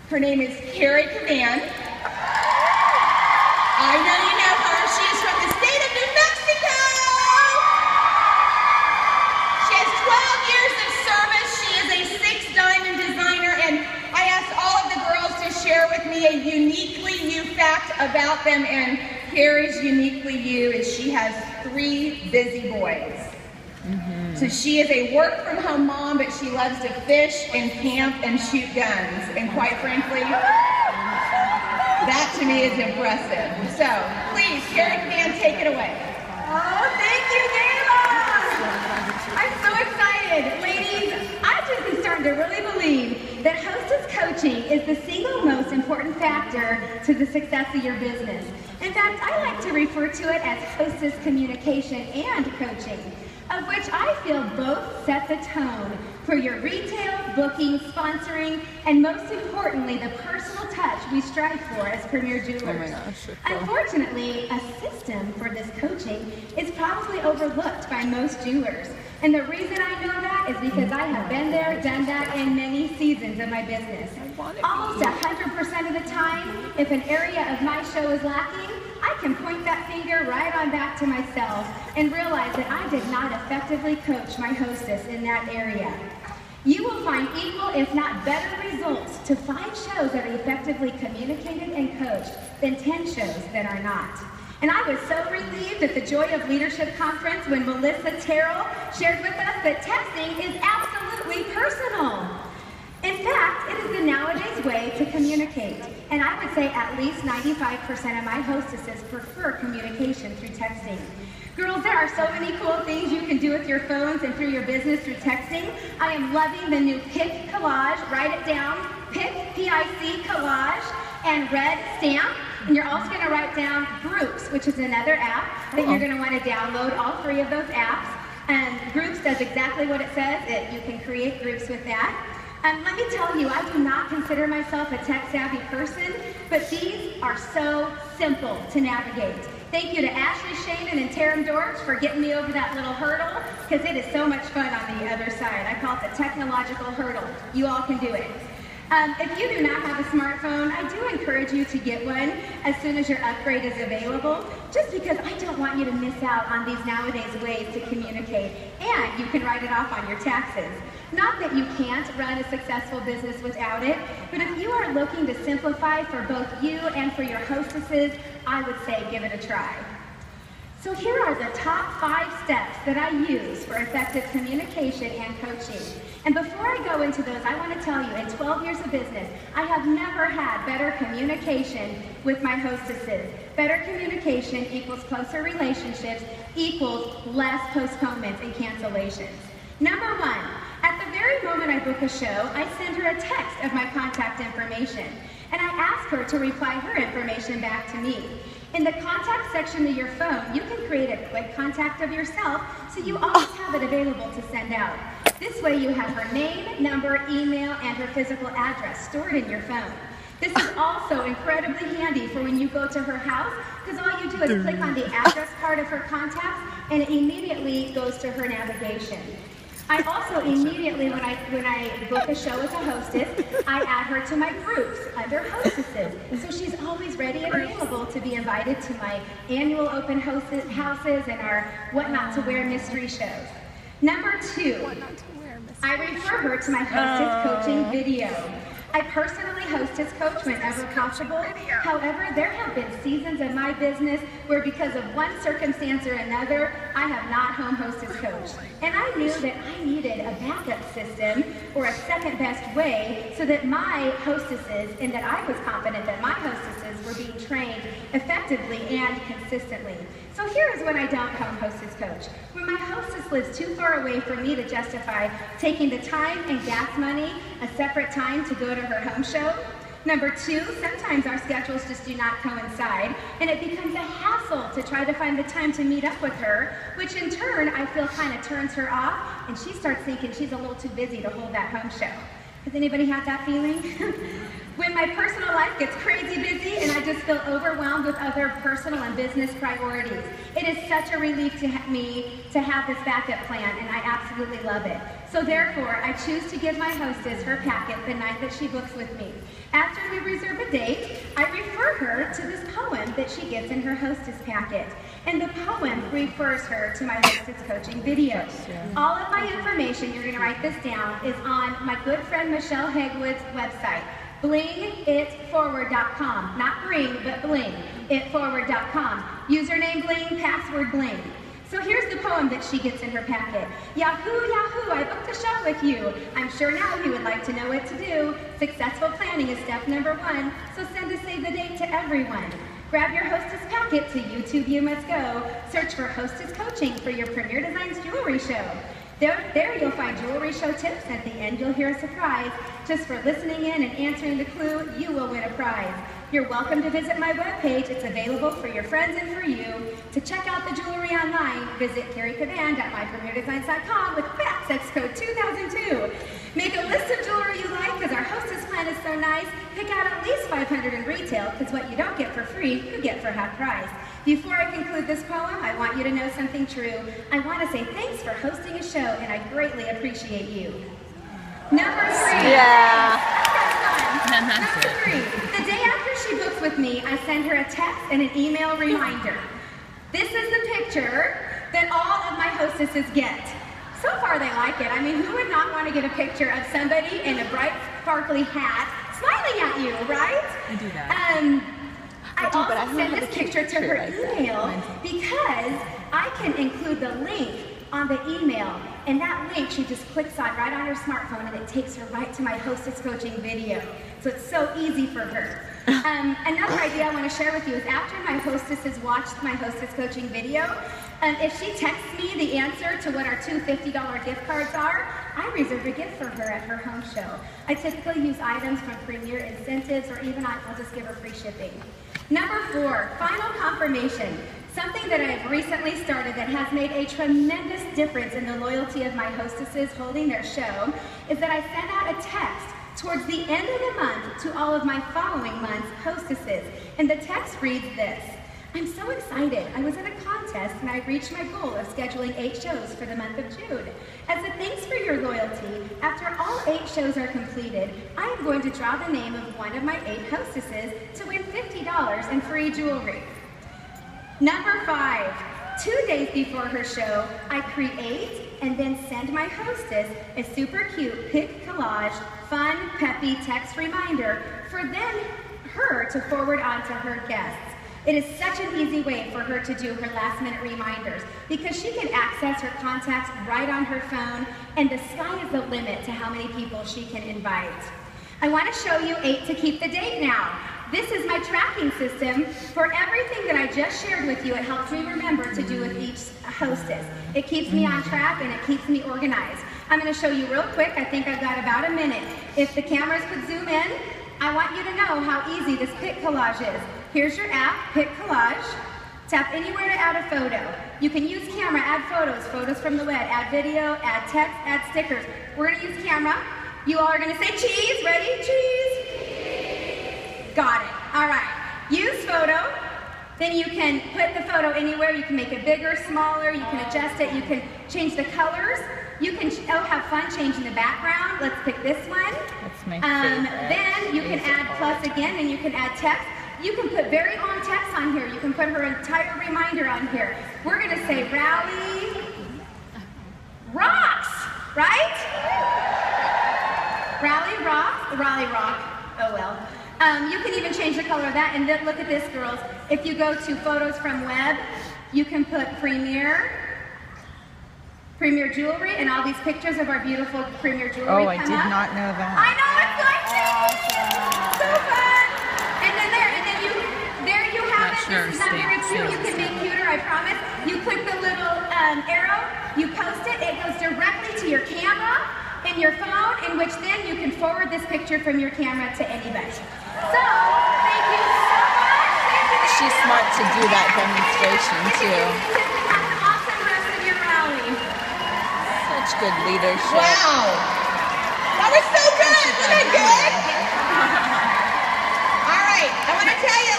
Her name is Kerry Kavan. I know you know her. She is from the state of New Mexico. She has 12 years of service. She is a 6-diamond designer, and I asked all of the girls to share with me a uniquely you fact about them, and Kerry's uniquely you is she has 3 busy boys. So she is a work-from-home mom, but she loves to fish and camp and shoot guns. And quite frankly, that to me is impressive. So please, Kerry Kavan, take it away. Oh, thank you, Gayla. I'm so excited. Ladies, I just am starting to really believe that hostess coaching is the single most important factor to the success of your business. In fact, I like to refer to it as hostess communication and coaching, of which I feel both set the tone for your retail, booking, sponsoring, and most importantly, the personal touch we strive for as premier jewelers. Oh my gosh. Unfortunately, a system for this coaching is probably overlooked by most jewelers. And the reason I know that is because I have been there, done that in many seasons of my business. Almost 100% of the time, if an area of my show is lacking, I can point that finger right on back to myself and realize that I did not effectively coach my hostess in that area. You will find equal, if not better results to 5 shows that are effectively communicated and coached than 10 shows that are not. And I was so relieved at the Joy of Leadership Conference when Melissa Terrell shared with us that texting is absolutely personal. In fact, it is the nowadays way to communicate. And I would say at least 95% of my hostesses prefer communication through texting. Girls, there are so many cool things you can do with your phones and through your business through texting. I am loving the new PIC collage. Write it down. PIC, P-I-C, collage, and red stamp. And you're also going to write down Groups, which is another app that you're going to want to download, all 3 of those apps. And Groups does exactly what it says. You can create groups with that. Let me tell you, I do not consider myself a tech-savvy person, but these are so simple to navigate. Thank you to Ashley Shaman and Taryn Dorch for getting me over that little hurdle, because it is so much fun on the other side. I call it the technological hurdle. You all can do it. If you do not have a smartphone, I do encourage you to get one as soon as your upgrade is available, just because I don't want you to miss out on these nowadays ways to communicate, and you can write it off on your taxes. Not that you can't run a successful business without it, but if you are looking to simplify for both you and for your hostesses, I would say give it a try. So here are the top 5 steps that I use for effective communication and coaching. And before I go into those, I want to tell you, in 12 years of business, I have never had better communication with my hostesses. Better communication equals closer relationships, equals less postponements and cancellations. Number 1, at the very moment I book a show, I send her a text of my contact information, and I ask her to reply her information back to me. In the contact section of your phone, you can create a quick contact of yourself, so you always have it available to send out. This way you have her name, number, email, and her physical address stored in your phone. This is also incredibly handy for when you go to her house, because all you do is click on the address part of her contacts, and it immediately goes to her navigation. I also immediately, when I book a show with a hostess, I add her to my groups under hostesses. So she's always ready and available to be invited to my annual open houses and our What Not to Wear mystery shows. Number 2, I refer her to my hostess coaching video. I personally hostess coach whenever possible. However, there have been seasons of my business where because of one circumstance or another, I have not home hostess coached. And I knew that I needed a backup system or a second best way so that my hostesses, and that I was confident that my hostesses were being trained effectively and consistently. So here is when I don't home hostess coach. When my hostess lives too far away for me to justify taking the time and gas money, a separate time to go to her home show. Number 2, sometimes our schedules just do not coincide, and it becomes a hassle to try to find the time to meet up with her, which in turn I feel kind of turns her off, and she starts thinking she's a little too busy to hold that home show. Has anybody had that feeling? When my personal life gets crazy busy and I just feel overwhelmed with other personal and business priorities, it is such a relief to me to have this backup plan, and I absolutely love it. So therefore, I choose to give my hostess her packet the night that she books with me. After we reserve a date, I refer her to this poem that she gets in her hostess packet. And the poem refers her to my hostess coaching video. All of my information, you're gonna write this down, is on my good friend Michelle Hegwood's website, blingitforward.com. Not bring, but bling, itforward.com. Username bling, password bling. So here's the poem that she gets in her packet. Yahoo, Yahoo, I booked a show with you. I'm sure now you would like to know what to do. Successful planning is step number 1, so send a save the date to everyone. Grab your hostess packet, to YouTube you must go. Search for Hostess Coaching for your Premier Designs jewelry show. There you'll find jewelry show tips. At the end you'll hear a surprise. Just for listening in and answering the clue, you will win a prize. You're welcome to visit my webpage. It's available for your friends and for you. To check out the jewelry online, visit kerrykavan.mypremierdesigns.com with access code 2002. Make a list of jewelry you like, because our hostess plan is so nice. Pick out at least 500 in retail, because what you don't get for free, you get for half price. Before I conclude this poem, I want you to know something true. I want to say thanks for hosting a show, and I greatly appreciate you. Number 3. Yeah. Number 3. The day after she books with me, I send her a text and an email reminder. This is the picture that all of my hostesses get. So far they like it. I mean, who would not want to get a picture of somebody in a bright, sparkly hat smiling at you, right? I do that. I also send this picture to her email because I can include the link on the email, and that link she just clicks on right on her smartphone, and it takes her right to my hostess coaching video. So it's so easy for her. Another idea I want to share with you is after my hostesses watched my hostess coaching video, if she texts me the answer to what our two $50 gift cards are, I reserve a gift for her at her home show. I typically use items from Premier Incentives, or even I'll just give her free shipping. Number 4, final confirmation. Something that I have recently started that has made a tremendous difference in the loyalty of my hostesses holding their show is that I send out a text towards the end of the month to all of my following month's hostesses. And the text reads this: I'm so excited. I was in a contest and I reached my goal of scheduling 8 shows for the month of June. As a thanks for your loyalty, after all 8 shows are completed, I am going to draw the name of one of my 8 hostesses to win $50 in free jewelry. Number 5, 2 days before her show, I create and then send my hostess a super cute pic collage, fun, peppy text reminder for her to forward on to her guests. It is such an easy way for her to do her last minute reminders because she can access her contacts right on her phone, and the sky is the limit to how many people she can invite. I want to show you 8 to keep the date now. This is my tracking system for everything that I just shared with you. It helps me remember to do with each hostess. It keeps me on track and it keeps me organized. I'm going to show you real quick. I think I've got about a minute. If the cameras could zoom in, I want you to know how easy this pic collage is. Here's your app, Pic Collage. Tap anywhere to add a photo. You can use camera, add photos, photos from the web, add video, add text, add stickers. We're going to use camera. You all are going to say cheese. Ready? Cheese. Got it. All right. Use photo. Then you can put the photo anywhere. You can make it bigger, smaller. You can adjust it. You can change the colors. You can have fun changing the background. Let's pick this one. That's my favorite. Then you can add plus again, and you can add text. You can put very long text on here. You can put her entire reminder on here. We're going to say Rally Rocks, right? Rally Rock. Oh well. You can even change the color of that. And then look at this, girls. If you go to photos from web, you can put Premier jewelry, and all these pictures of our beautiful Premier jewelry. Oh, I did not know that. I know, it's like so fun. And then there you have it. Sure, This is not very cute. You can make cuter, I promise. You click the little arrow, you post it, it goes directly to your camera in your phone, in which then you can forward this picture from your camera to anybody. So, thank you so much. She's smart to do that demonstration too. Have an awesome rest of your rally. Such good leadership. Wow. That was so good. Wasn't it good? All right. I want to tell you.